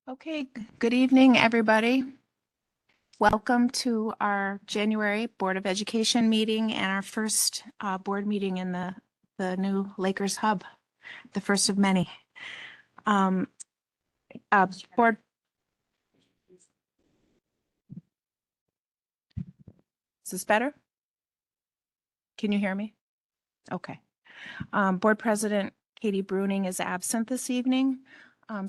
Okay, good evening, everybody. Welcome to our January Board of Education meeting and our first board meeting in the new Lakers Hub, the first of many. Board. Is this better? Can you hear me? Okay. Board President Katie Bruning is absent this evening. I'm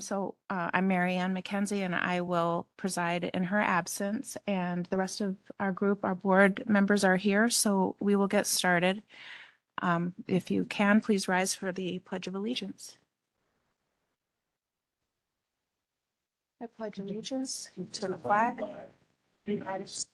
Mary Ann McKenzie, and I will preside in her absence. And the rest of our group, our board members are here, so we will get started. If you can, please rise for the Pledge of Allegiance. I pledge allegiance to the flag of the United States.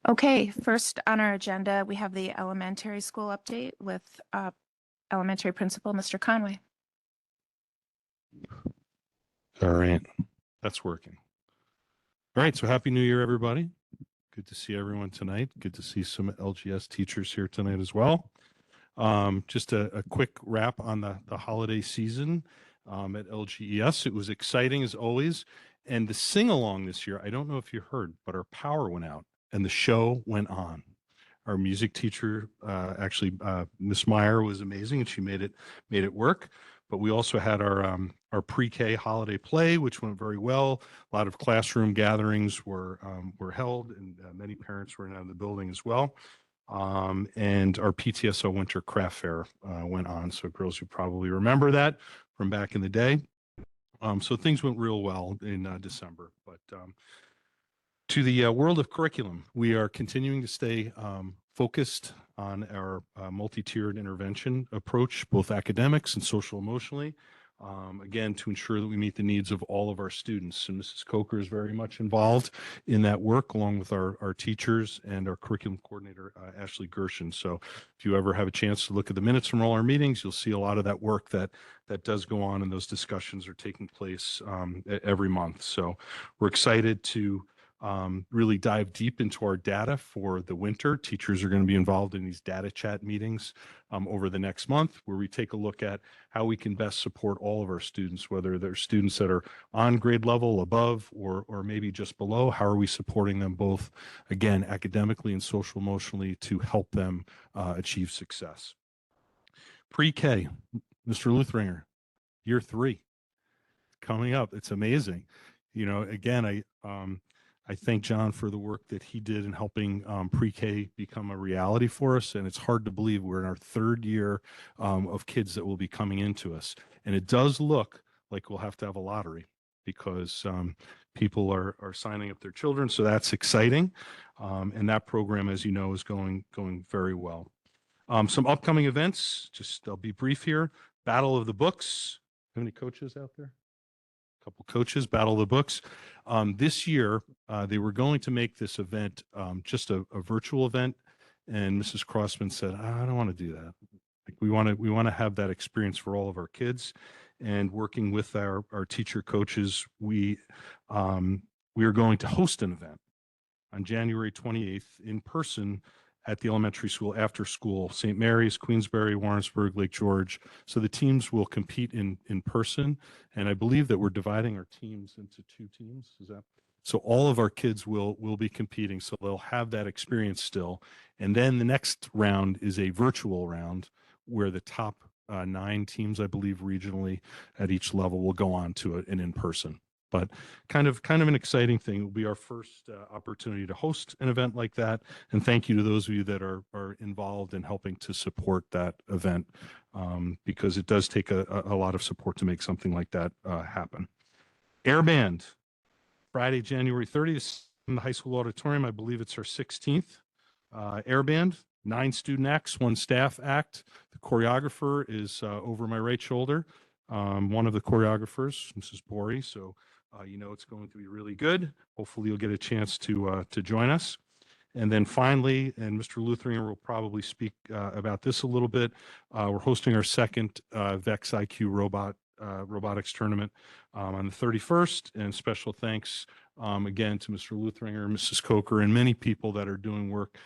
Okay, first on our agenda, we have the elementary school update with elementary principal, Mr. Conway. All right, that's working. All right, so Happy New Year, everybody. Good to see everyone tonight. Good to see some LGS teachers here tonight as well. Just a quick wrap on the holiday season at LGES. It was exciting as always. And the sing-along this year, I don't know if you heard, but our power went out and the show went on. Our music teacher, Miss Meyer, was amazing and she made it work. But we also had our pre-K holiday play, which went very well. A lot of classroom gatherings were held, and many parents were in the building as well. And our PTSO Winter Craft Fair went on. So girls, you probably remember that from back in the day. So things went real well in December. But to the world of curriculum, we are continuing to stay focused on our multi-tiered intervention approach, both academics and social emotionally, again, to ensure that we meet the needs of all of our students. And Mrs. Coker is very much involved in that work, along with our teachers and our curriculum coordinator, Ashley Gershon. So if you ever have a chance to look at the minutes from all our meetings, you'll see a lot of that work that does go on, and those discussions are taking place every month. So we're excited to really dive deep into our data for the winter. Teachers are going to be involved in these data chat meetings over the next month, where we take a look at how we can best support all of our students, whether they're students that are on grade level, above, or maybe just below. How are we supporting them both, again, academically and social emotionally, to help them achieve success? Pre-K, Mr. Luthringer, year 3 coming up. It's amazing. You know, again, I thank John for the work that he did in helping pre-K become a reality for us. And it's hard to believe we're in our 3rd year of kids that will be coming into us. And it does look like we'll have to have a lottery, because people are signing up their children. So that's exciting. And that program, as you know, is going very well. Some upcoming events, I'll be brief here. Battle of the Books. How many coaches out there? Couple coaches, Battle of the Books. This year, they were going to make this event just a virtual event, and Mrs. Crossman said, "I don't want to do that. Like, we want to have that experience for all of our kids." And working with our teacher coaches, we are going to host an event on January 28th in person at the elementary school, after school, St. Mary's, Queensbury, Warrensburg, Lake George. So the teams will compete in person. And I believe that we're dividing our teams into 2 teams. Is that? So all of our kids will be competing. So they'll have that experience still. And then the next round is a virtual round where the top 9 teams, I believe, regionally at each level will go on to an in-person. But kind of an exciting thing. It will be our first opportunity to host an event like that. And thank you to those of you that are involved in helping to support that event, because it does take a lot of support to make something like that happen. Air Band, Friday, January 30th in the high school auditorium. I believe it's our 16th. Air Band, 9 student acts, 1 staff act. The choreographer is over my right shoulder. One of the choreographers, Mrs. Bori. So you know it's going to be really good. Hopefully you'll get a chance to join us. And then finally, and Mr. Luthringer will probably speak about this a little bit, we're hosting our second VEX IQ robot robotics tournament on the 31st. And special thanks again to Mr. Luthringer, Mrs. Coker, and many people that are doing work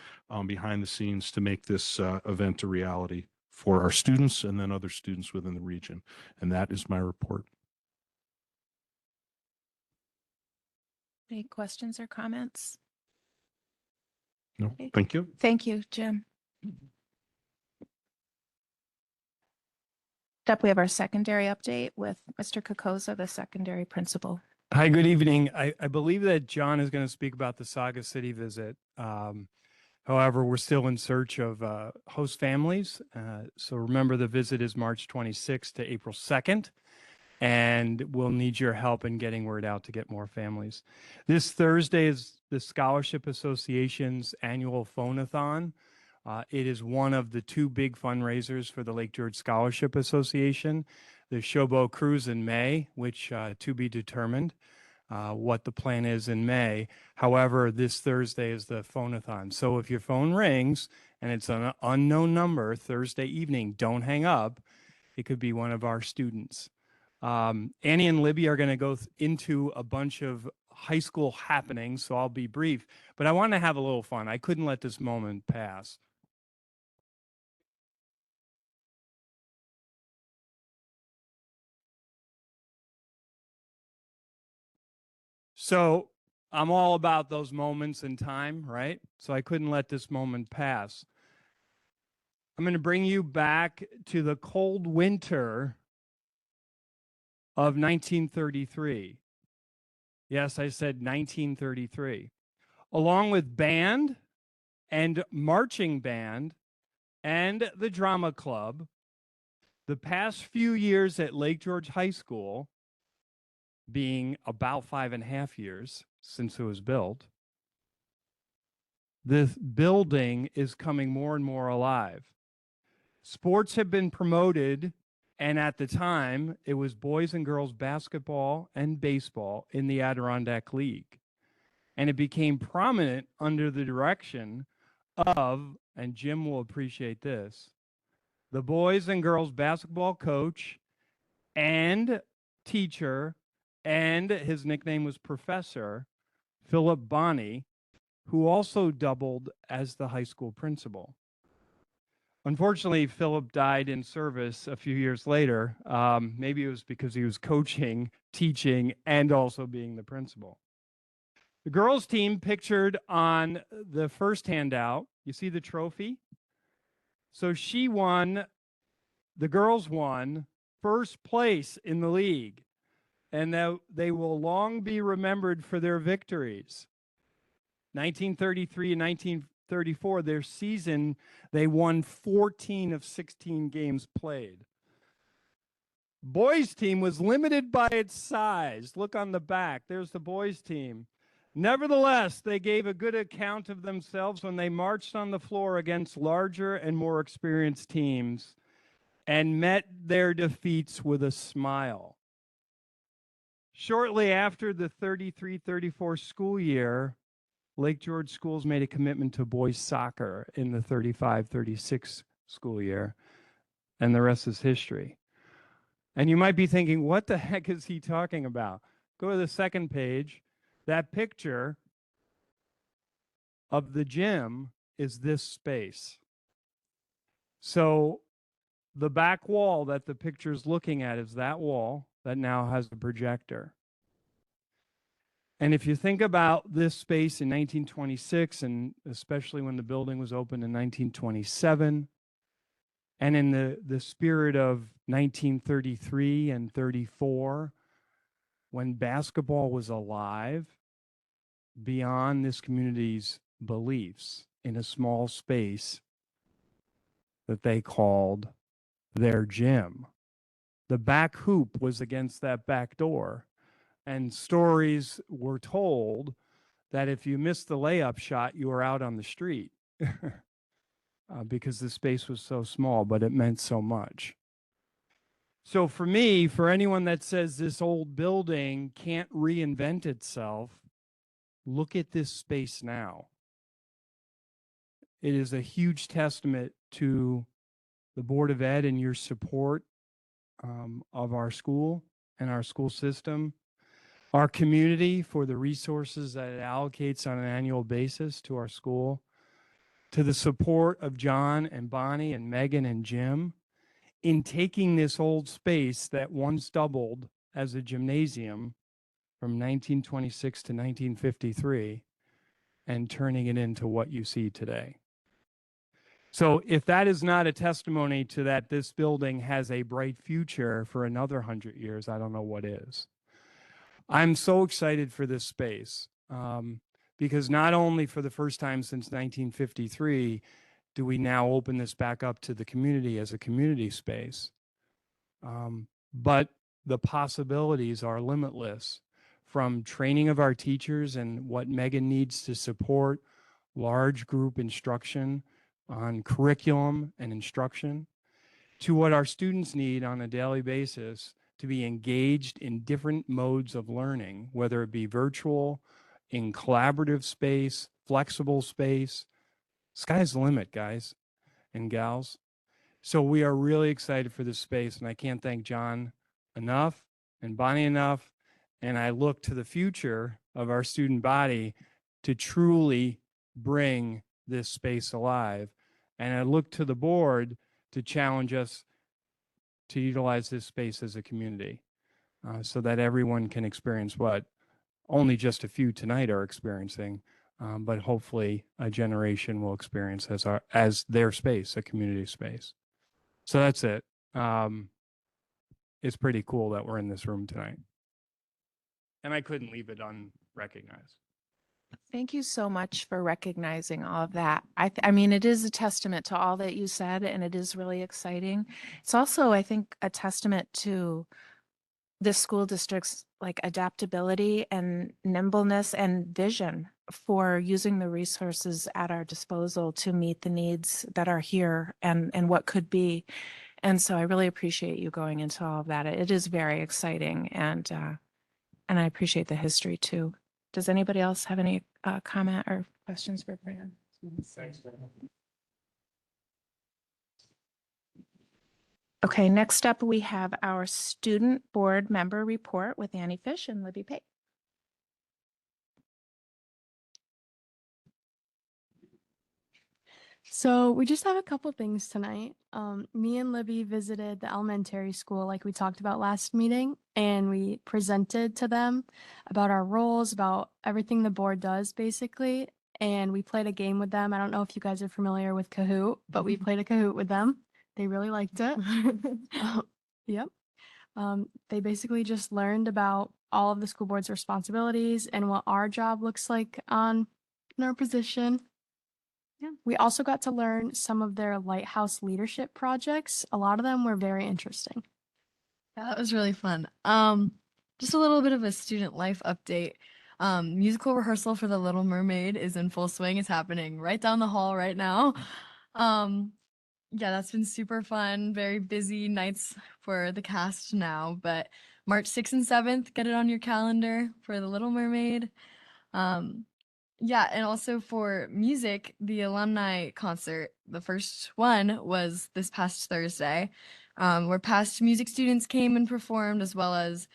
behind the scenes to make this event a reality for our students and then other students within the region. And that is my report. Any questions or comments? No, Okay. thank you. Thank you, Jim. Up, we have our secondary update with Mr. Kokoza, the secondary principal. Hi, good evening. I believe that John is going to speak about the Saga City visit. However, we're still in search of host families. So remember, the visit is March 26th to April 2nd, and we'll need your help in getting word out to get more families. This Thursday is the Scholarship Association's annual phone-a-thon. It is one of the two big fundraisers for the Lake George Scholarship Association. The Showboat Cruise in May, which to be determined what the plan is in May. However, this Thursday is the phone-a-thon. So if your phone rings and it's an unknown number Thursday evening, don't hang up. It could be one of our students. Annie and Libby are going to go into a bunch of high school happenings, so I'll be brief. But I want to have a little fun. I couldn't let this moment pass. So I'm all about those moments in time, right? So I couldn't let this moment pass. I'm going to bring you back to the cold winter of 1933. Yes, I said 1933. Along with band and marching band and the drama club, the past few years at Lake George High School, being about 5.5 years since it was built, this building is coming more and more alive. Sports have been promoted, and at the time, it was boys and girls basketball and baseball in the Adirondack League. And it became prominent under the direction of, and Jim will appreciate this, the boys and girls basketball coach and teacher, and his nickname was Professor Philip Bonney, who also doubled as the high school principal. Unfortunately, Philip died in service a few years later. Maybe it was because he was coaching, teaching, and also being the principal. The girls' team pictured on the first handout, you see the trophy? So she won, the girls won first place in the league, and they will long be remembered for their victories. 1933 and 1934, their season, they won 14 of 16 games played. Boys' team was limited by its size. Look on the back. There's the boys' team. Nevertheless, they gave a good account of themselves when they marched on the floor against larger and more experienced teams and met their defeats with a smile. Shortly after the 33-34 school year, Lake George schools made a commitment to boys soccer in the 35-36 school year, and the rest is history. And you might be thinking, what the heck is he talking about? Go to the second page. That picture of the gym is this space. So the back wall that the picture is looking at is that wall that now has a projector. And if you think about this space in 1926, and especially when the building was opened in 1927, and in the spirit of 1933 and 34, when basketball was alive beyond this community's beliefs in a small space that they called their gym. The back hoop was against that back door. And stories were told that if you missed the layup shot, you were out on the street because the space was so small, but it meant so much. So for me, for anyone that says this old building can't reinvent itself, look at this space now. It is a huge testament to the Board of Ed and your support of our school and our school system, our community for the resources that it allocates on an annual basis to our school, to the support of John and Bonnie and Megan and Jim in taking this old space that once doubled as a gymnasium from 1926 to 1953 and turning it into what you see today. So if that is not a testimony to that this building has a bright future for another 100 years, I don't know what is. I'm so excited for this space because not only for the first time since 1953 do we now open this back up to the community as a community space, but the possibilities are limitless, from training of our teachers and what Megan needs to support large group instruction on curriculum and instruction, to what our students need on a daily basis to be engaged in different modes of learning, whether it be virtual, in collaborative space, flexible space. Sky's the limit, guys and gals. So we are really excited for this space, and I can't thank John enough and Bonnie enough. And I look to the future of our student body to truly bring this space alive. And I look to the board to challenge us to utilize this space as a community so that everyone can experience what only just a few tonight are experiencing, but hopefully a generation will experience as their space, a community space. So that's it. It's pretty cool that we're in this room tonight. And I couldn't leave it unrecognized. Thank you so much for recognizing all of that. I mean, it is a testament to all that you said, and it is really exciting. It's also, I think, a testament to the school district's like adaptability and nimbleness and vision for using the resources at our disposal to meet the needs that are here and what could be. And so I really appreciate you going into all of that. It is very exciting, and I appreciate the history too. Does anybody else have any comment or questions for Brian? Thanks, man. Okay, next up, we have our student board member report with Annie Fish and Libby Pate. So we just have a couple things tonight. Me and Libby visited the elementary school like we talked about last meeting, and we presented to them about our roles, about everything the board does basically. And we played a game with them. I don't know if you guys are familiar with Kahoot, but we played a Kahoot with them. They really liked it. Yep. They basically just learned about all of the school board's responsibilities and what our job looks like in our position. Yeah. We also got to learn some of their lighthouse leadership projects. A lot of them were very interesting. Yeah, that was really fun. Just a little bit of a student life update. Musical rehearsal for The Little Mermaid is in full swing. It's happening right down the hall right now. Yeah, that's been super fun. Very busy nights for the cast now, but March 6th and 7th, get it on your calendar for The Little Mermaid. Yeah, and also for music, the alumni concert, the first one was this past Thursday, where past music students came and performed, as well as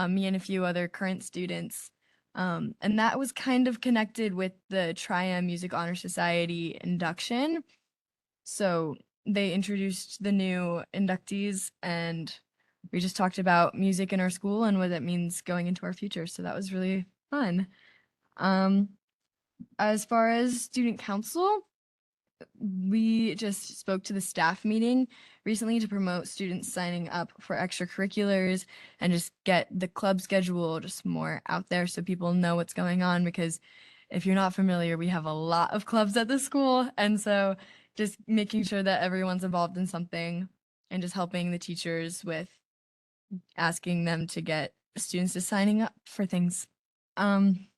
me and a few other current students. And that was kind of connected with the Trium Music Honor Society induction. So they introduced the new inductees, and we just talked about music in our school and what it means going into our future. So that was really fun. As far as student council, we just spoke to the staff meeting recently to promote students signing up for extracurriculars and just get the club schedule just more out there so people know what's going on, because if you're not familiar, we have a lot of clubs at the school. And so just making sure that everyone's involved in something and just helping the teachers with asking them to get students to signing up for things. And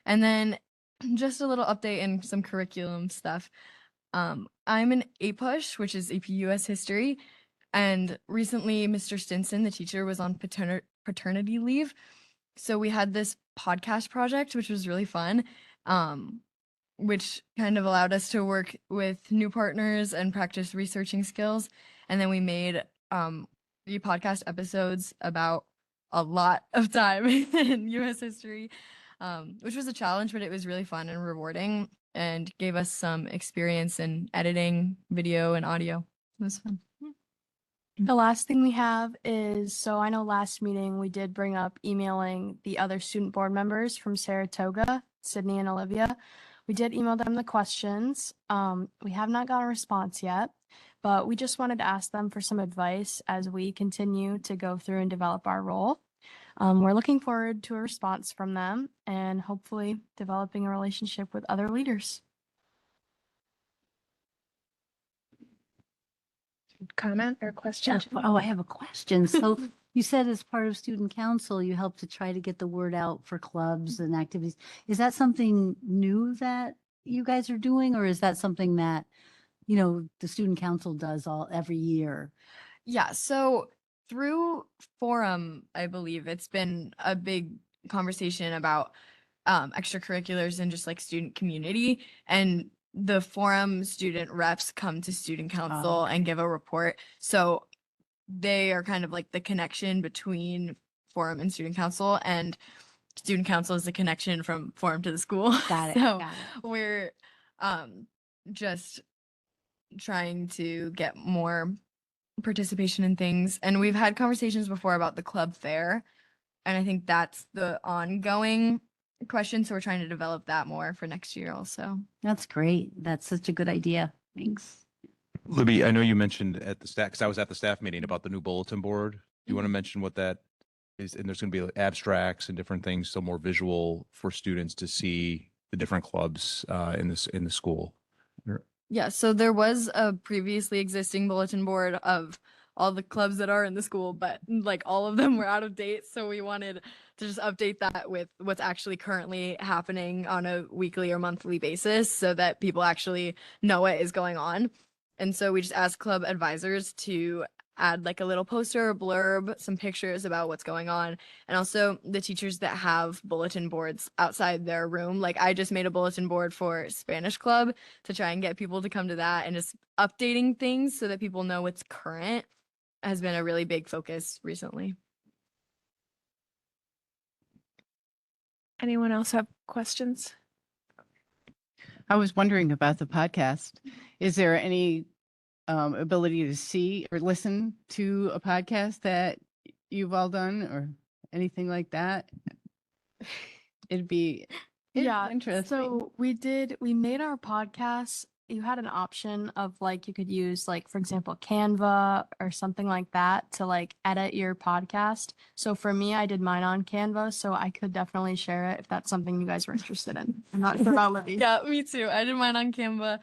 then just a little update and some curriculum stuff. I'm in APUSH, which is AP US History, and recently Mr. Stinson, the teacher, was on paternity leave. So we had this podcast project, which was really fun, which kind of allowed us to work with new partners and practice researching skills. And then we made 3 podcast episodes about a lot of time in U.S. history, which was a challenge, but it was really fun and rewarding and gave us some experience in editing video and audio. It was fun. Yeah. The last thing we have is, so I know last meeting we did bring up emailing the other student board members from Saratoga, Sydney and Olivia. We did email them the questions. We have not got a response yet, but we just wanted to ask them for some advice as we continue to go through and develop our role. We're looking forward to a response from them and hopefully developing a relationship with other leaders. Comment or question? Oh, I have a question. So you said as part of student council, you help to try to get the word out for clubs and activities. Is that something new that you guys are doing, or is that something that, you know, the student council does every year? Yeah, so through Forum, I believe it's been a big conversation about extracurriculars and just like student community. And the Forum student reps come to student council and give a report. So they are kind of like the connection between Forum and student council, and student council is the connection from Forum to the school. Got it. So Got it. we're just trying to get more participation in things. And we've had conversations before about the club fair. And I think that's the ongoing question. So we're trying to develop that more for next year also. That's great. That's such a good idea. Thanks. Libby, I know you mentioned at the staff, because I was at the staff meeting about the new bulletin board. Do you want to mention what that is? And there's going to be like abstracts and different things, so more visual for students to see the different clubs in the school. Yeah, so there was a previously existing bulletin board of all the clubs that are in the school, but like all of them were out of date. So we wanted to just update that with what's actually currently happening on a weekly or monthly basis so that people actually know what is going on. And so we just asked club advisors to add like a little poster or blurb, some pictures about what's going on. And also the teachers that have bulletin boards outside their room. Like I just made a bulletin board for Spanish club to try and get people to come to that, and just updating things so that people know what's current has been a really big focus recently. Anyone else have questions? I was wondering about the podcast. Is there any ability to see or listen to a podcast that you've all done or anything like that? It'd be Yeah, interesting. so we made our podcast. You had an option of like, you could use like, for example, Canva or something like that to like edit your podcast. So for me, I did mine on Canva, so I could definitely share it if that's something you guys were interested in. I'm not sure about Libby. Yeah, me too. I did mine on Canva.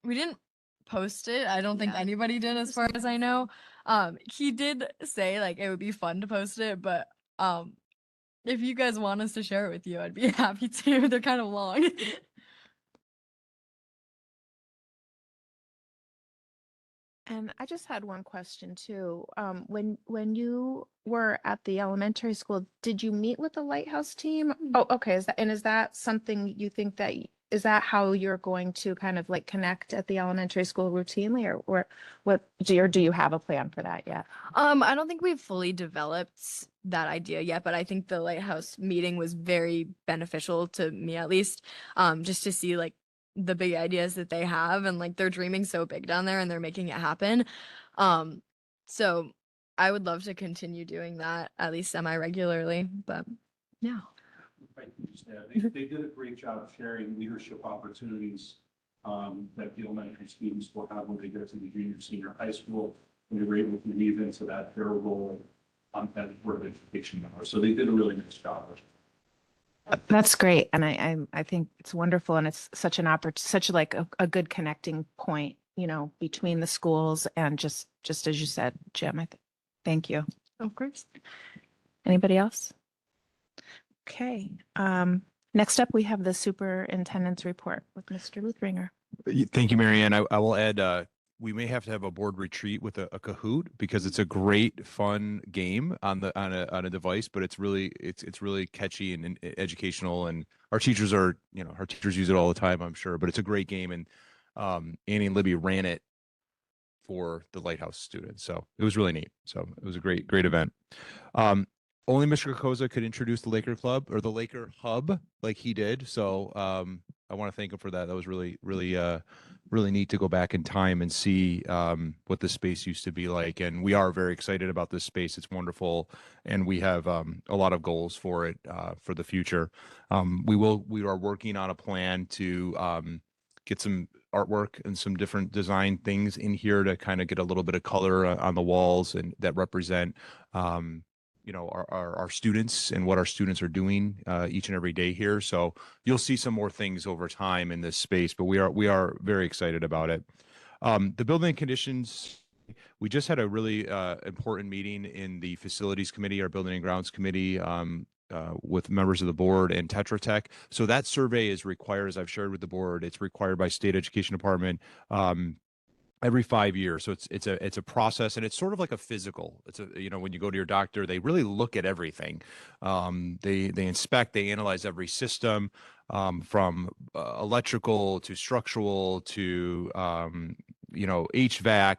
We didn't post it. I don't think Yeah. anybody did, as far as I know. He did say like it would be fun to post it, but if you guys want us to share it with you, I'd be happy to. They're kind of long. And I just had one question too. When you were at the elementary school, did you meet with the Lighthouse team? Oh, okay. Is that something you think that is that how you're going to kind of like connect at the elementary school routinely, or what do you have a plan for that yet? I don't think we've fully developed that idea yet, but I think the Lighthouse meeting was very beneficial to me, at least, just to see like the big ideas that they have, and like they're dreaming so big down there and they're making it happen. So I would love to continue doing that at least semi-regularly, but yeah. Right, they did a great job of sharing leadership opportunities that the elementary students will have when they get to the junior, senior high school, and they were able to weave into that their role on that board of education now. So they did a really nice job. That's great, and I think it's wonderful, and it's such an such like a good connecting point, you know, between the schools and just as you said, Jim. Thank you. Of course. Anybody else? Okay. Next up, we have the superintendent's report with Mr. Luthringer. Thank you, Marianne. I will add, we may have to have a board retreat with a Kahoot, because it's a great, fun game on a device, but it's really catchy and educational. And our teachers use it all the time, I'm sure. But it's a great game, and Annie and Libby ran it for the Lighthouse students. So it was really neat. So it was a great event. Only Mr. Koza could introduce the Laker Club or the Laker Hub like he did. So I want to thank him for that. That was really neat to go back in time and see what this space used to be like. And we are very excited about this space. It's wonderful. And we have a lot of goals for it for the future. We are working on a plan to get some artwork and some different design things in here to kind of get a little bit of color on the walls and that represent our students and what our students are doing each and every day here. So you'll see some more things over time in this space, but we are very excited about it. The building conditions, we just had a really important meeting in the facilities committee, our building and grounds committee, with members of the board and Tetra Tech. So that survey is required, as I've shared with the board. It's required by state education department every 5 years. So it's a process, and it's sort of like a physical. It's when you go to your doctor, they really look at everything. They inspect, they analyze every system, from electrical to structural to HVAC,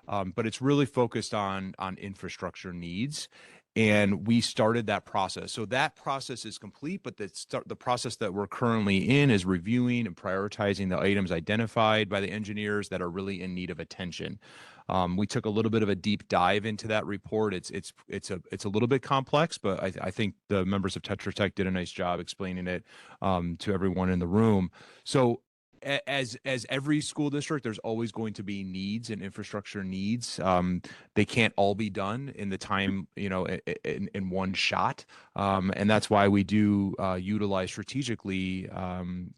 but it's really focused on infrastructure needs. And we started that process. So that process is complete, but the process that we're currently in is reviewing and prioritizing the items identified by the engineers that are really in need of attention. We took a little bit of a deep dive into that report. It's a little bit complex, but I think the members of Tetra Tech did a nice job explaining it to everyone in the room. So as every school district, there's always going to be needs and infrastructure needs. They can't all be done in the time, in one shot. And that's why we do utilize strategically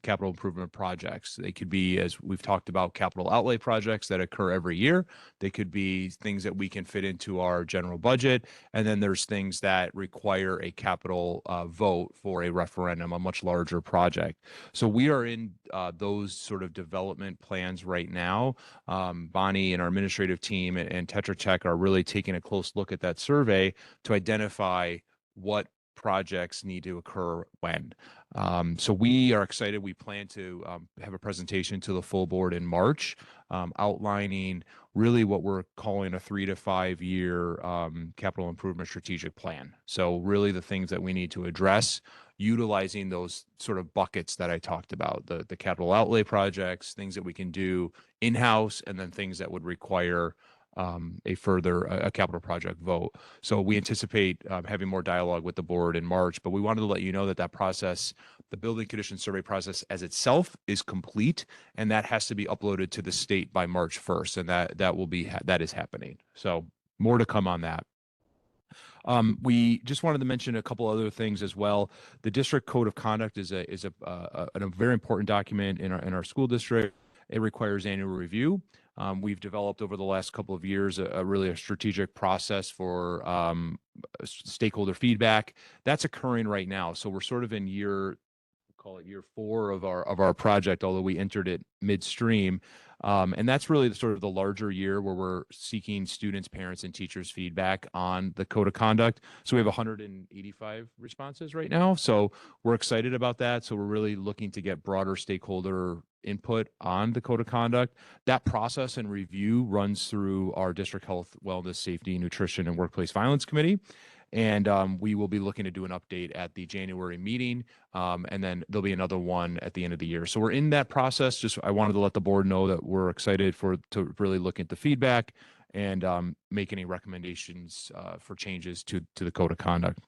capital improvement projects. They could be, as we've talked about, capital outlay projects that occur every year. They could be things that we can fit into our general budget. And then there's things that require a capital vote for a referendum, a much larger project. So we are in those sort of development plans right now. Bonnie and our administrative team and Tetra Tech are really taking a close look at that survey to identify what projects need to occur when. So we are excited. We plan to have a presentation to the full board in March, outlining really what we're calling a 3 to 5 year capital improvement strategic plan. So really the things that we need to address, utilizing those sort of buckets that I talked about, the capital outlay projects, things that we can do in-house, and then things that would require a capital project vote. So we anticipate having more dialogue with the board in March, but we wanted to let you know that process, the building condition survey process as itself, is complete, and that has to be uploaded to the state by March 1st, and that is happening. So more to come on that. We just wanted to mention a couple other things as well. The district code of conduct is a very important document in our school district. It requires annual review. We've developed over the last couple of years a strategic process for stakeholder feedback. That's occurring right now. So we're sort of in year 4 of our project, although we entered it midstream. And that's really sort of the larger year where we're seeking students, parents, and teachers' feedback on the code of conduct. So we have 185 responses right now. So we're excited about that. So we're really looking to get broader stakeholder input on the code of conduct. That process and review runs through our district health, wellness, safety, nutrition, and workplace violence committee. And we will be looking to do an update at the January meeting. And then there'll be another one at the end of the year. So we're in that process. I wanted to let the board know that we're excited to really look at the feedback and make any recommendations for changes to the code of conduct.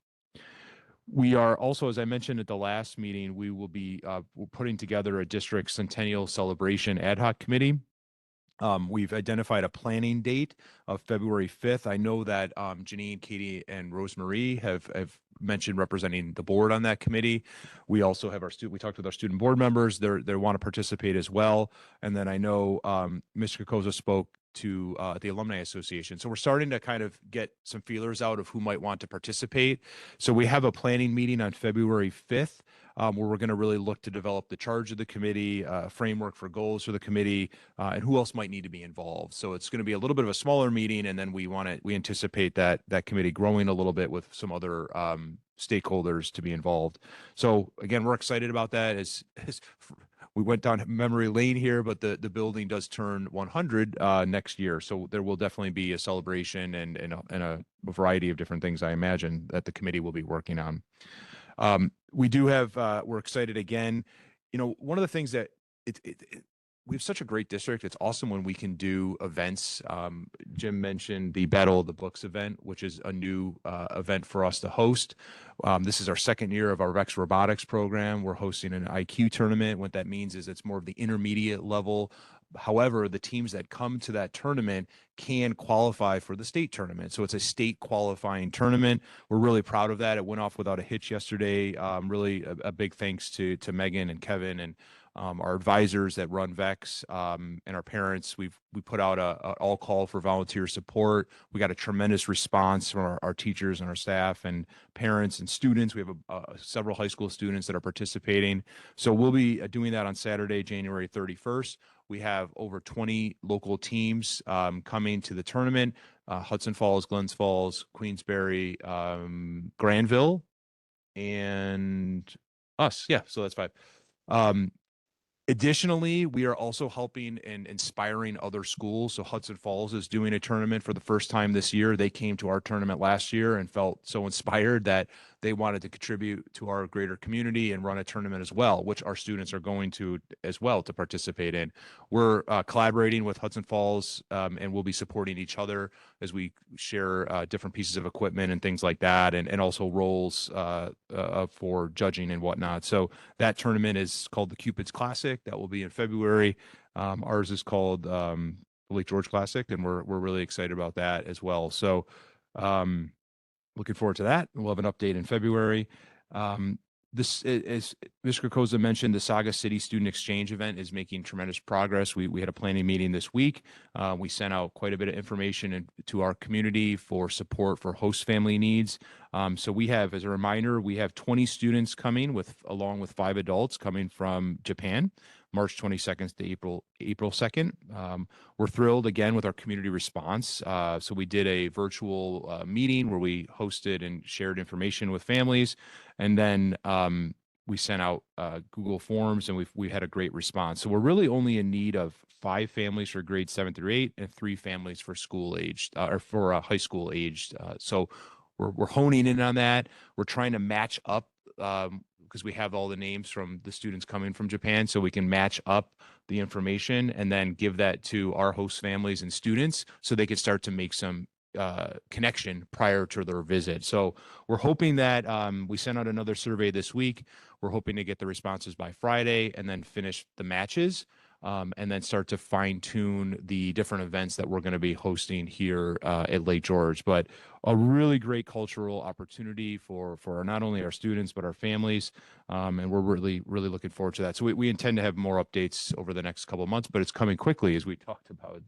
We are also, as I mentioned at the last meeting, we will be putting together a district centennial celebration ad hoc committee. We've identified a planning date of February 5th. I know that Janine, Katie, and Rosemarie have mentioned representing the board on that committee. We also have we talked with our student board members. They want to participate as well. And then I know Mr. Kokoza spoke to the Alumni Association. So we're starting to kind of get some feelers out of who might want to participate. So we have a planning meeting on February 5th. Where we're going to really look to develop the charge of the committee, framework for goals for the committee, and who else might need to be involved. So it's going to be a little bit of a smaller meeting, and then we anticipate that committee growing a little bit with some other stakeholders to be involved. So again, we're excited about that. we went down memory lane here, but the building does turn 100 next year. So there will definitely be a celebration and a variety of different things, I imagine, that the committee will be working on. We do have, we're excited again. You know, one of the things that we have such a great district. It's awesome when we can do events. Jim mentioned the Battle of the Books event, which is a new event for us to host. This is our second year of our Rex Robotics program. We're hosting an IQ tournament. What that means is it's more of the intermediate level. However, the teams that come to that tournament can qualify for the state tournament. So it's a state qualifying tournament. We're really proud of that. It went off without a hitch yesterday. Really a big thanks to Megan and Kevin and our advisors that run VEX, and our parents. We put out a all call for volunteer support. We got a tremendous response from our teachers and our staff and parents and students. We have several high school students that are participating. So we'll be doing that on Saturday, January 31st. We have over 20 local teams coming to the tournament. Hudson Falls, Glens Falls, Queensbury, Granville, and us. Yeah, so that's 5. Additionally, we are also helping and inspiring other schools. So Hudson Falls is doing a tournament for the first time this year. They came to our tournament last year and felt so inspired that they wanted to contribute to our greater community and run a tournament as well, which our students are going to as well to participate in. We're collaborating with Hudson Falls, and we'll be supporting each other as we share different pieces of equipment and things like that, and also roles for judging and whatnot. So that tournament is called the Cupid's Classic. That will be in February. Ours is called the Lake George Classic, and we're really excited about that as well. So looking forward to that. We'll have an update in February. This is, Mr. Koza mentioned, the Saga City Student Exchange event is making tremendous progress. We had a planning meeting this week. We sent out quite a bit of information to our community for support for host family needs. So we have, as a reminder, we have 20 students coming along with 5 adults coming from Japan, March 22nd to April 2nd. We're thrilled again with our community response. So we did a virtual meeting where we hosted and shared information with families. And then we sent out Google Forms, and we had a great response. So we're really only in need of 5 families for grades 7 through 8 and 3 families for school aged or for high school aged. So we're honing in on that. We're trying to match up because we have all the names from the students coming from Japan, so we can match up the information and then give that to our host families and students so they can start to make some connection prior to their visit. So we're hoping that we sent out another survey this week. We're hoping to get the responses by Friday and then finish the matches, and then start to fine tune the different events that we're going to be hosting here at Lake George. But a really great cultural opportunity for not only our students, but our families. And we're really, really looking forward to that. So we intend to have more updates over the next couple of months, but it's coming quickly, as we talked about.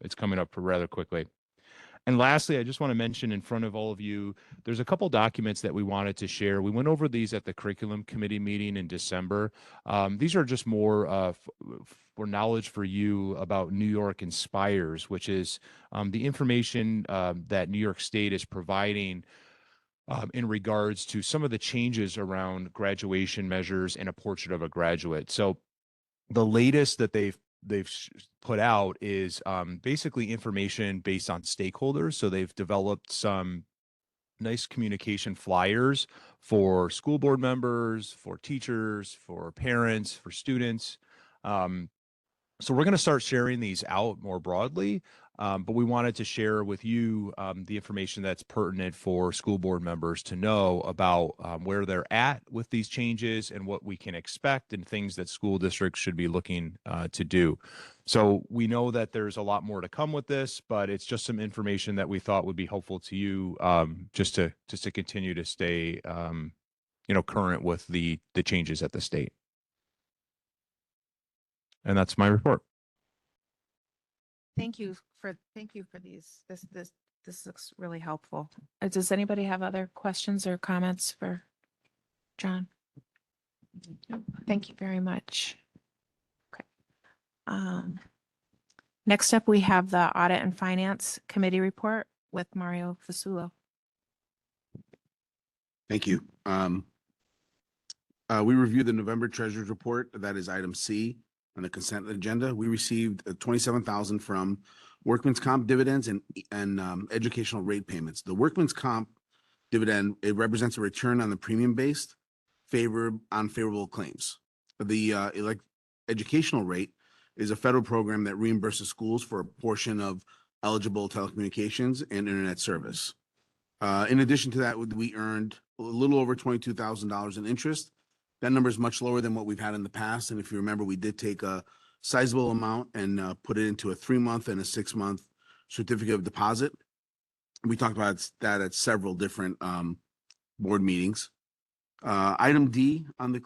It's coming up rather quickly. And lastly, I just want to mention in front of all of you, there's a couple documents that we wanted to share. We went over these at the curriculum committee meeting in December. These are just more for knowledge for you about New York Inspires, which is the information that New York State is providing in regards to some of the changes around graduation measures and a portrait of a graduate. So the latest that they've put out is basically information based on stakeholders. So they've developed some nice communication flyers for school board members, for teachers, for parents, for students. So we're going to start sharing these out more broadly, but we wanted to share with you the information that's pertinent for school board members to know about where they're at with these changes and what we can expect and things that school districts should be looking to do. So we know that there's a lot more to come with this, but it's just some information that we thought would be helpful to you, just to continue to stay current with the changes at the state. And that's my report. Thank you for these. This looks really helpful. Does anybody have other questions or comments for John? No. Thank you very much. Okay. Next up, we have the Audit and Finance Committee report with Mario Fasulo. Thank you. We reviewed the November Treasurer's Report. That is item C on the consent agenda. We received 27,000 from workman's comp dividends and educational rate payments. The workman's comp dividend, it represents a return on the premium-based favorable claims. The educational rate is a federal program that reimburses schools for a portion of eligible telecommunications and internet service. In addition to that, we earned a little over $22,000 in interest. That number is much lower than what we've had in the past. And if you remember, we did take a sizable amount and put it into a 3-month and a 6-month certificate of deposit. We talked about that at several different board meetings. Item D on the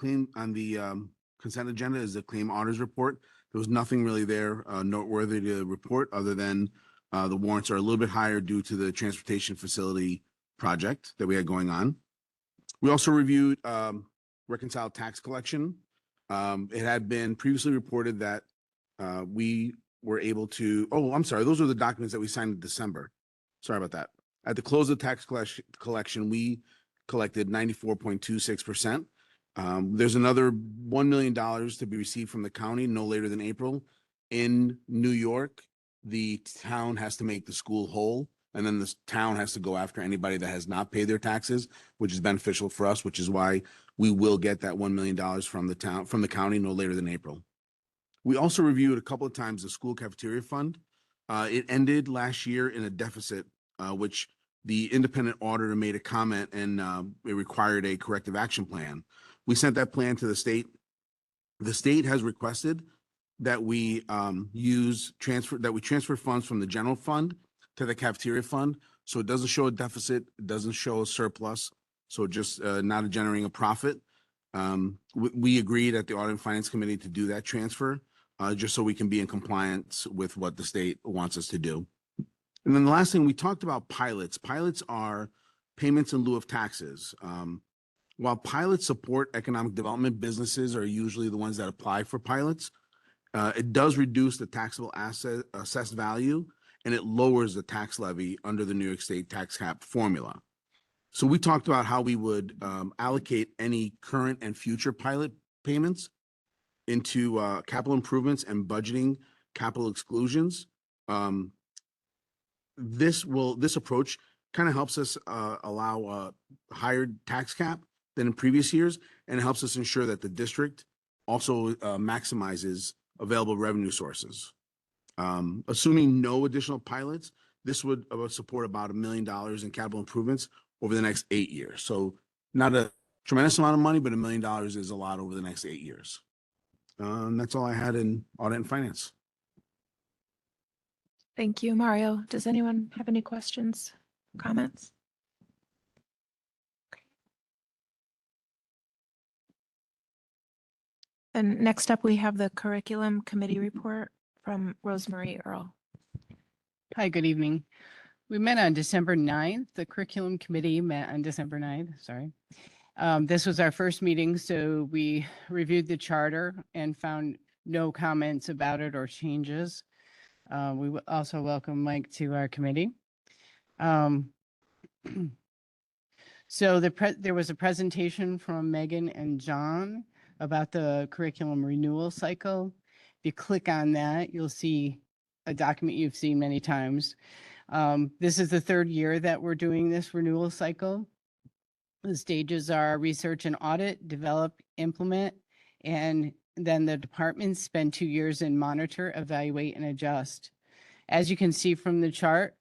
consent agenda is the claim auditors report. There was nothing really there noteworthy to report other than the warrants are a little bit higher due to the transportation facility project that we had going on. We also reviewed reconciled tax collection. It had been previously reported that we were able to, I'm sorry, those are the documents that we signed in December. Sorry about that. At the close of tax collection, we collected 94.26%. There's another $1 million to be received from the county no later than April. In New York, the town has to make the school whole, and then the town has to go after anybody that has not paid their taxes, which is beneficial for us, which is why we will get that $1 million from the county no later than April. We also reviewed a couple of times the school cafeteria fund. It ended last year in a deficit, which the independent auditor made a comment and it required a corrective action plan. We sent that plan to the state. The state has requested that we transfer funds from the general fund to the cafeteria fund. So it doesn't show a deficit, it doesn't show a surplus. So just not generating a profit. We agreed at the Audit and Finance Committee to do that transfer, just so we can be in compliance with what the state wants us to do. And then the last thing, we talked about pilots. Pilots are payments in lieu of taxes. While pilots support economic development, businesses are usually the ones that apply for pilots. It does reduce the taxable asset assessed value, and it lowers the tax levy under the New York State tax cap formula. So we talked about how we would allocate any current and future pilot payments into capital improvements and budgeting capital exclusions. This approach kind of helps us allow a higher tax cap than in previous years, and it helps us ensure that the district also maximizes available revenue sources. Assuming no additional pilots, this would support about $1 million in capital improvements over the next 8 years. So not a tremendous amount of money, but $1 million is a lot over the next 8 years. And that's all I had in audit and finance. Thank you, Mario. Does anyone have any questions, comments? Okay. And next up, we have the curriculum committee report from Rosemarie Earl. Hi, good evening. We met on December 9th. The curriculum committee met on December 9th, sorry. This was our first meeting, so we reviewed the charter and found no comments about it or changes. We also welcome Mike to our committee. So there was a presentation from Megan and John about the curriculum renewal cycle. If you click on that, you'll see a document you've seen many times. This is the third year that we're doing this renewal cycle. The stages are research and audit, develop, implement, and then the departments spend 2 years in monitor, evaluate, and adjust. As you can see from the chart,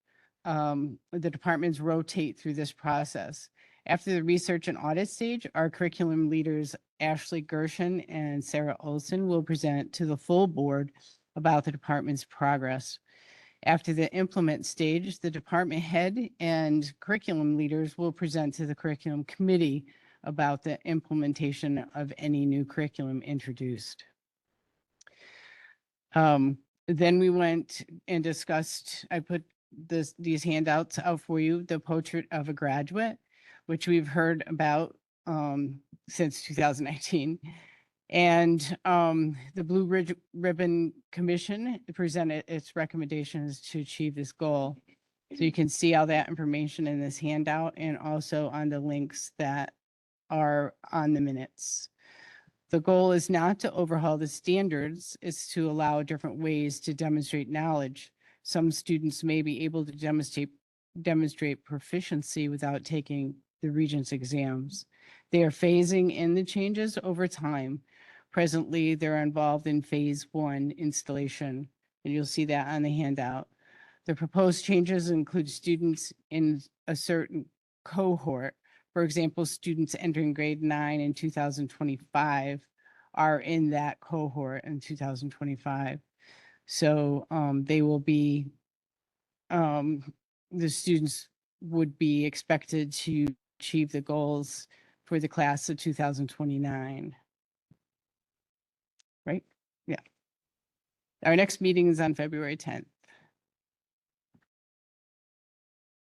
the departments rotate through this process. After the research and audit stage, our curriculum leaders, Ashley Gershon and Sarah Olson, will present to the full board about the department's progress. After the implement stage, the department head and curriculum leaders will present to the curriculum committee about the implementation of any new curriculum introduced. Then we went and discussed, I put these handouts out for you, the portrait of a graduate, which we've heard about since 2019. And the Blue Ribbon Commission presented its recommendations to achieve this goal. So you can see all that information in this handout and also on the links that are on the minutes. The goal is not to overhaul the standards, it's to allow different ways to demonstrate knowledge. Some students may be able to demonstrate proficiency without taking the Regents exams. They are phasing in the changes over time. Presently, they're involved in phase 1 installation, and you'll see that on the handout. The proposed changes include students in a certain cohort. For example, students entering grade 9 in 2025 are in that cohort in 2025. So they will be, the students would be expected to achieve the goals for the class of 2029. Right? Yeah. Our next meeting is on February 10th.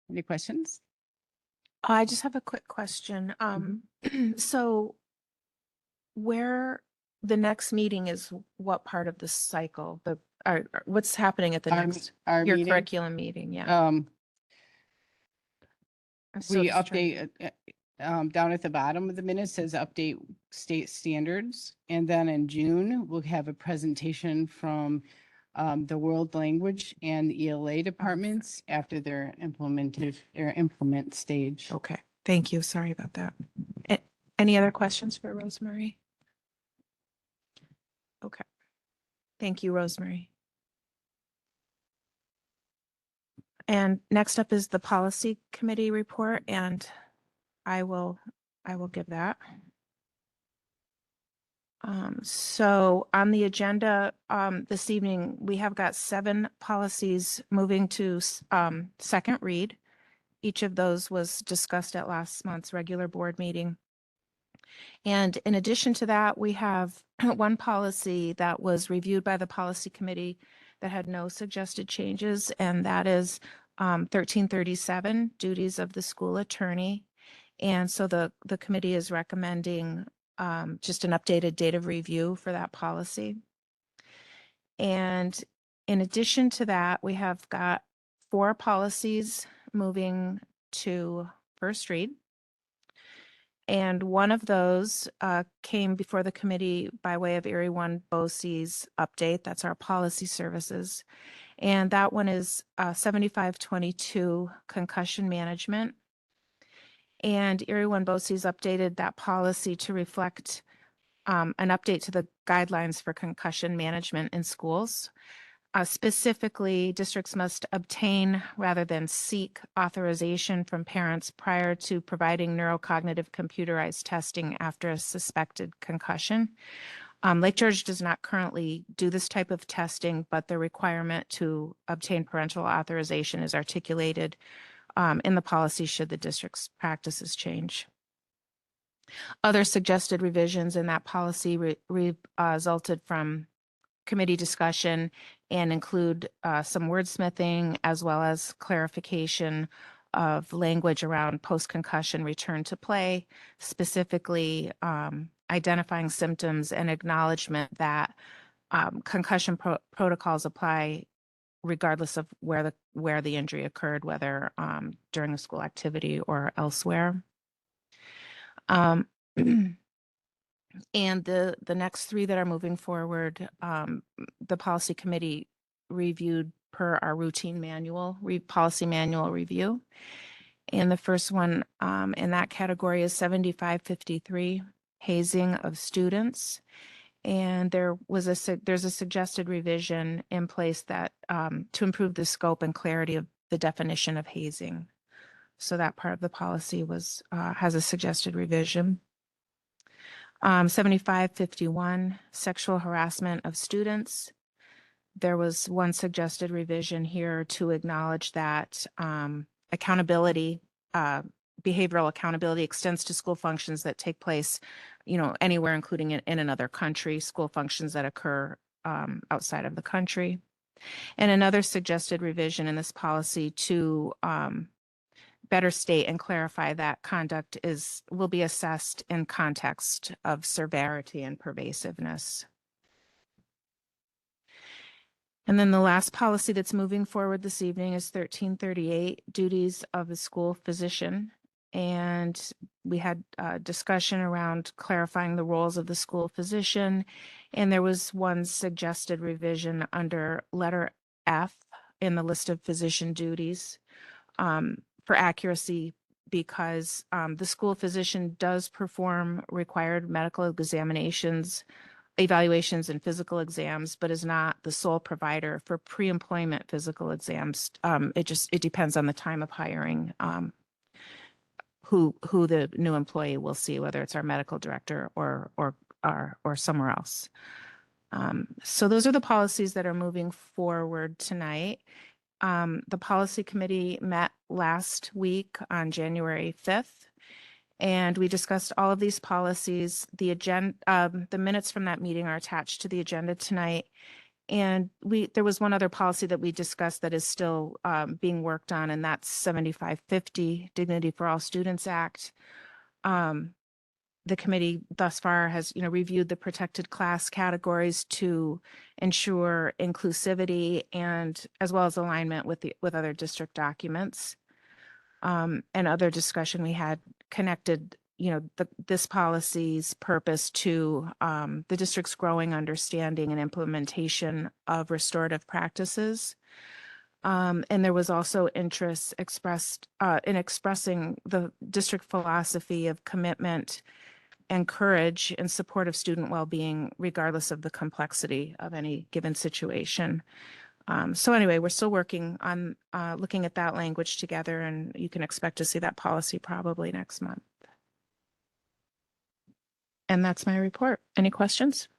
Any questions? I just have a quick question. So where the next meeting is what part of the cycle? What's happening at the Our- next, our your meeting? curriculum meeting? Yeah. So We just trying- update, down at the bottom of the minute says update state standards. And then in June, we'll have a presentation from the world language and the ELA departments after their implement stage. Okay, thank you. Sorry about that. Any other questions for Rosemary? Okay. Thank you, Rosemary. And next up is the policy committee report, and I will give that. So on the agenda this evening, we have got 7 policies moving to second read. Each of those was discussed at last month's regular board meeting. And in addition to that, we have one policy that was reviewed by the policy committee that had no suggested changes, and that is 1337, duties of the school attorney. And so the committee is recommending just an updated date of review for that policy. And in addition to that, we have got 4 policies moving to first read. And one of those came before the committee by way of Erie One BOCES update. That's our policy services. And that one is 7522 concussion management. And Erie One BOCES updated that policy to reflect an update to the guidelines for concussion management in schools. Specifically, districts must obtain rather than seek authorization from parents prior to providing neurocognitive computerized testing after a suspected concussion. Lake George does not currently do this type of testing, but the requirement to obtain parental authorization is articulated in the policy should the district's practices change. Other suggested revisions in that policy resulted from committee discussion and include some wordsmithing as well as clarification of language around post-concussion return to play, specifically identifying symptoms and acknowledgement that concussion protocols apply regardless of where the injury occurred, whether during a school activity or elsewhere. And the next 3 that are moving forward, the policy committee reviewed per our routine manual, policy manual review. And the first one in that category is 7553, hazing of students. And there's a suggested revision in place that to improve the scope and clarity of the definition of hazing. So that part of the policy has a suggested revision. 7551, sexual harassment of students. There was one suggested revision here to acknowledge that accountability, behavioral accountability extends to school functions that take place, anywhere, including in another country, school functions that occur outside of the country. And another suggested revision in this policy to better state and clarify that conduct will be assessed in context of severity and pervasiveness. And then the last policy that's moving forward this evening is 1338, duties of the school physician. And we had discussion around clarifying the roles of the school physician. And there was one suggested revision under letter F in the list of physician duties for accuracy, because the school physician does perform required medical examinations, evaluations, and physical exams, but is not the sole provider for pre-employment physical exams. It depends on the time of hiring, who the new employee will see, whether it's our medical director or somewhere else. So those are the policies that are moving forward tonight. The policy committee met last week on January 5th, and we discussed all of these policies. The minutes from that meeting are attached to the agenda tonight. And there was one other policy that we discussed that is still being worked on, and that's 7550, Dignity for All Students Act. The committee thus far has, reviewed the protected class categories to ensure inclusivity and as well as alignment with other district documents. And other discussion we had connected, this policy's purpose to the district's growing understanding and implementation of restorative practices. And there was also interest expressed in expressing the district philosophy of commitment and courage in support of student well-being, regardless of the complexity of any given situation. So anyway, we're still working on looking at that language together, and you can expect to see that policy probably next month. And that's my report. Any questions?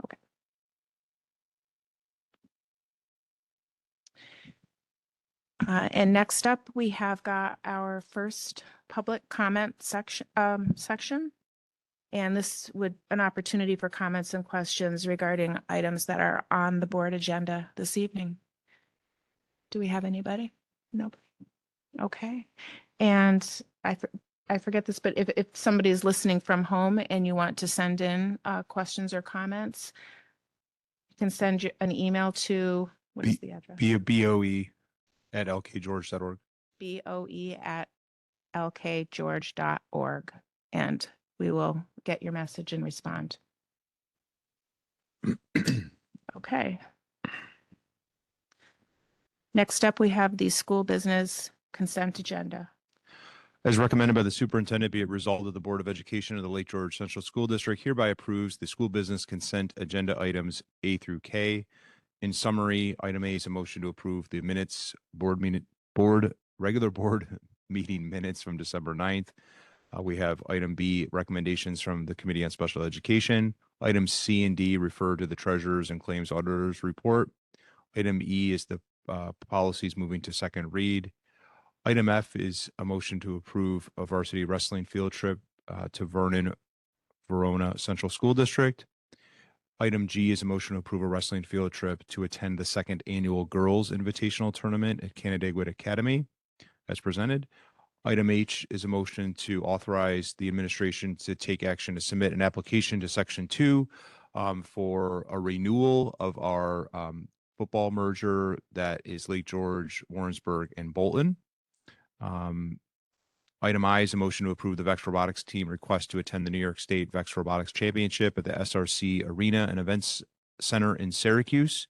Okay. And next up, we have got our first public comment section. And this would an opportunity for comments and questions regarding items that are on the board agenda this evening. Do we have anybody? Nope. Okay. And I forget this, but if somebody is listening from home and you want to send in questions or comments, you can send you an email to, what is the address? BOE@lkgeorge.org. BOE@lkgeorge.org. And we will get your message and respond. Okay. Next up, we have the school business consent agenda. As recommended by the superintendent, be it resolved that the Board of Education of the Lake George Central School District hereby approves the school business consent agenda items A through K. In summary, item A is a motion to approve the minutes, regular board meeting minutes from December 9th. We have item B, recommendations from the Committee on Special Education. Items C and D refer to the treasurer's and claims auditor's report. Item E is the policies moving to second read. Item F is a motion to approve a varsity wrestling field trip to Verona Central School District. Item G is a motion to approve a wrestling field trip to attend the second annual Girls Invitational Tournament at Canandaigua Academy, as presented. Item H is a motion to authorize the administration to take action to submit an application to Section 2 for a renewal of our football merger that is Lake George, Warrensburg, and Bolton. Item I is a motion to approve the VEX Robotics team request to attend the New York State VEX Robotics Championship at the SRC Arena and Events Center in Syracuse.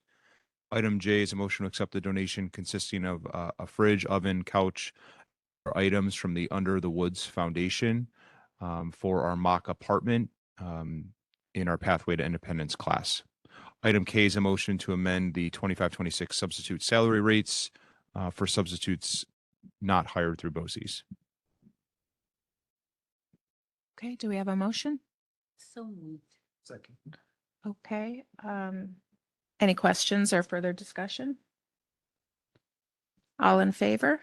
Item J is a motion to accept the donation consisting of a fridge, oven, couch, or items from the Under the Woods Foundation for our mock apartment in our Pathway to Independence class. Item K is a motion to amend the 25-26 substitute salary rates for substitutes not hired through BOCES. Okay, do we have a motion? So moved. Second. Okay. Any questions or further discussion? All in favor?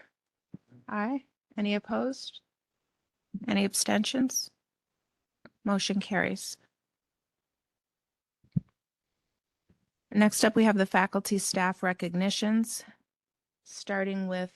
Aye. Any opposed? Any abstentions? Motion carries. Next up, we have the faculty staff recognitions, starting with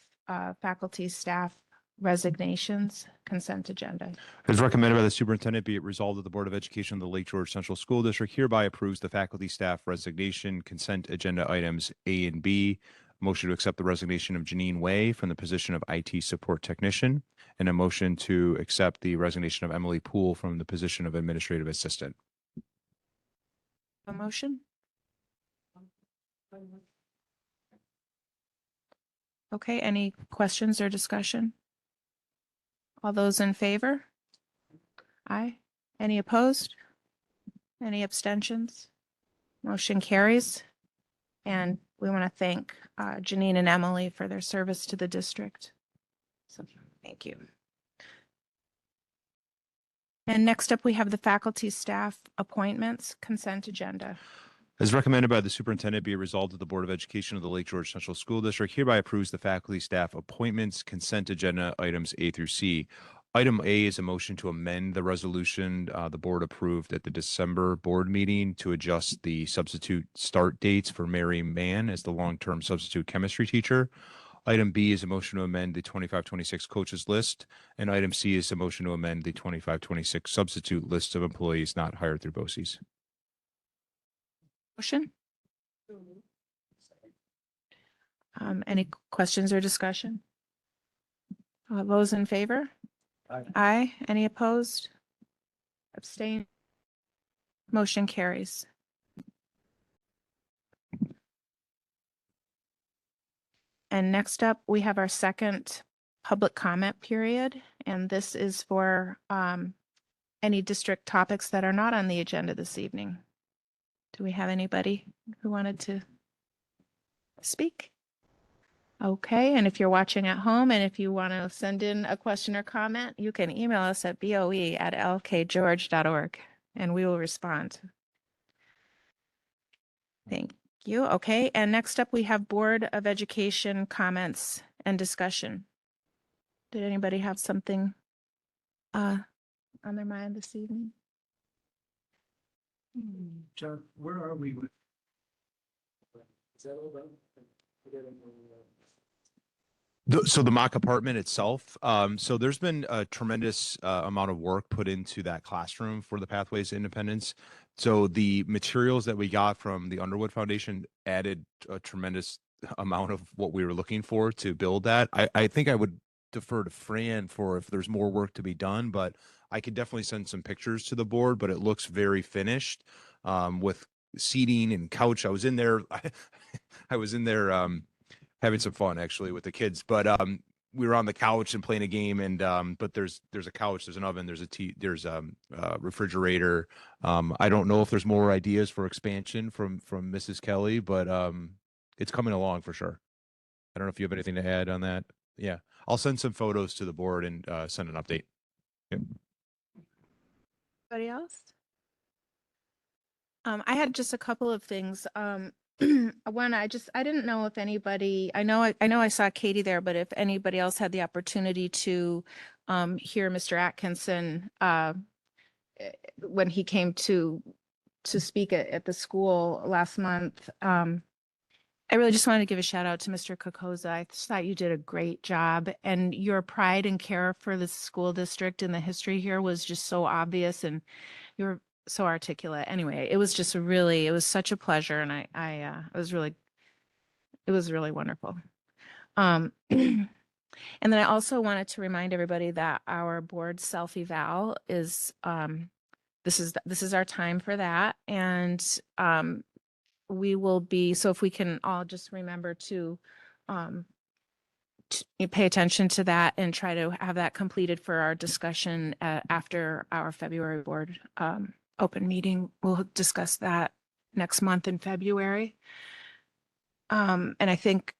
faculty staff resignations, consent agenda. As recommended by the superintendent, be it resolved that the Board of Education of the Lake George Central School District hereby approves the faculty staff resignation consent agenda items A and B. motion to accept the resignation of Janine Way from the position of IT support technician, and a motion to accept the resignation of Emily Poole from the position of administrative assistant. A motion? Okay, any questions or discussion? All those in favor? Aye. Any opposed? Any abstentions? Motion carries. And we want to thank Janine and Emily for their service to the district. So thank you. And next up, we have the faculty staff appointments consent agenda. As recommended by the superintendent, be it resolved that the Board of Education of the Lake George Central School District hereby approves the faculty staff appointments consent agenda items A through C. Item A is a motion to amend the resolution the board approved at the December board meeting to adjust the substitute start dates for Mary Mann as the long-term substitute chemistry teacher. Item B is a motion to amend the 25-26 coaches list. And item C is a motion to amend the 25-26 substitute list of employees not hired through BOCES. Motion? Any questions or discussion? Those in favor? Aye. Aye. Any opposed? Abstain? Motion carries. And next up, we have our second public comment period, and this is for any district topics that are not on the agenda this evening. Do we have anybody who wanted to speak? Okay, and if you're watching at home and if you want to send in a question or comment, you can email us at boe@lkgeorge.org and we will respond. Thank you. Okay, and next up we have Board of Education comments and discussion. Did anybody have something on their mind this evening? John, where are we with? Is that all done? So the mock apartment itself, so there's been a tremendous amount of work put into that classroom for the Pathways to Independence. So the materials that we got from the Underwood Foundation added a tremendous amount of what we were looking for to build that. I think I would defer to Fran for if there's more work to be done, but I could definitely send some pictures to the board, but it looks very finished with seating and couch. I was in there, I was in there having some fun actually with the kids, but we were on the couch and playing a game, and but there's a couch, there's an oven, there's a refrigerator. I don't know if there's more ideas for expansion from Mrs. Kelly, but it's coming along for sure. I don't know if you have anything to add on that. Yeah, I'll send some photos to the board and send an update. Yep. Anybody else? I had just a couple of things. One, I didn't know if anybody, I know I saw Katie there, but if anybody else had the opportunity to hear Mr. Atkinson when he came to speak at the school last month. I really just wanted to give a shout out to Mr. Kokoza. I just thought you did a great job, and your pride and care for the school district and the history here was just so obvious, and you were so articulate. Anyway, it was just it was such a pleasure, and it was really wonderful. And then I also wanted to remind everybody that our board self-eval is this is our time for that, and we will be, so if we can all just remember to pay attention to that and try to have that completed for our discussion after our February board open meeting. We'll discuss that next month in February. And I think,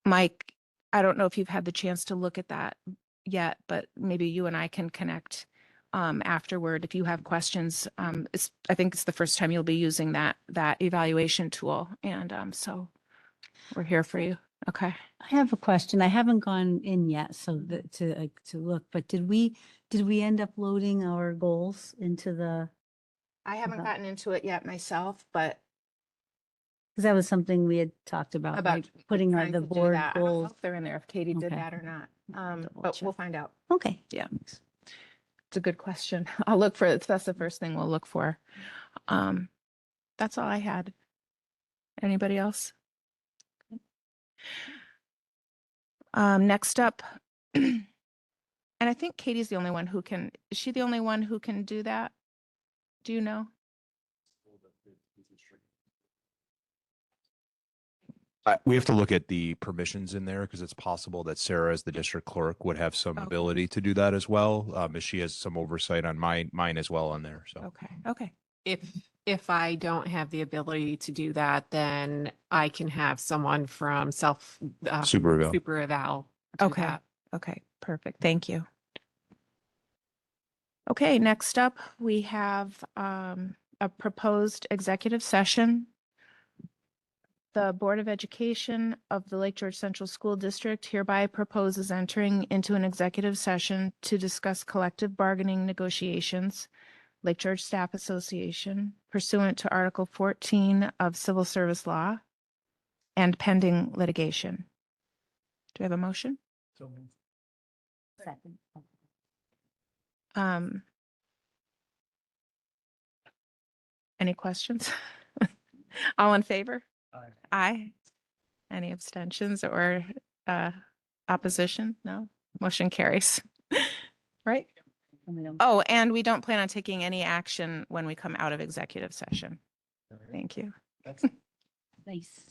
Mike, I don't know if you've had the chance to look at that yet, but maybe you and I can connect afterward if you have questions. I think it's the first time you'll be using that evaluation tool, and so we're here for you. Okay. I have a question. I haven't gone in yet, so to look, but did we end up loading our goals into the, I haven't gotten into it yet myself, but because that was something we had talked about like putting trying the to do board that. I don't know goals. if they're in there, if Katie did Okay. that or not. Double But we'll check. find out. Okay. Yeah. It's a good question. I'll look for it. That's the first thing we'll look for. That's all I had. Anybody else? Next up, and I think Katie's the only one who can, is she the only one who can do that? Do you know? We have to look at the permissions in there because it's possible that Sarah, as the district clerk, would have some Okay. ability to do that as well. As she has some oversight on mine as well on there. So Okay, okay. If I don't have the ability to do that, then I can have someone from Super Eval. Super Eval do Okay. that. Okay, perfect. Thank you. Okay, next up, we have a proposed executive session. The Board of Education of the Lake George Central School District hereby proposes entering into an executive session to discuss collective bargaining negotiations, Lake George Staff Association, pursuant to Article 14 of Civil Service Law and pending litigation. Do we have a motion? Second. Any questions? All in favor? Aye. Any abstentions or opposition? No? Motion carries. Right? And we don't- Oh, and we don't plan on taking any action when we come out of executive session. Thank you. Nice.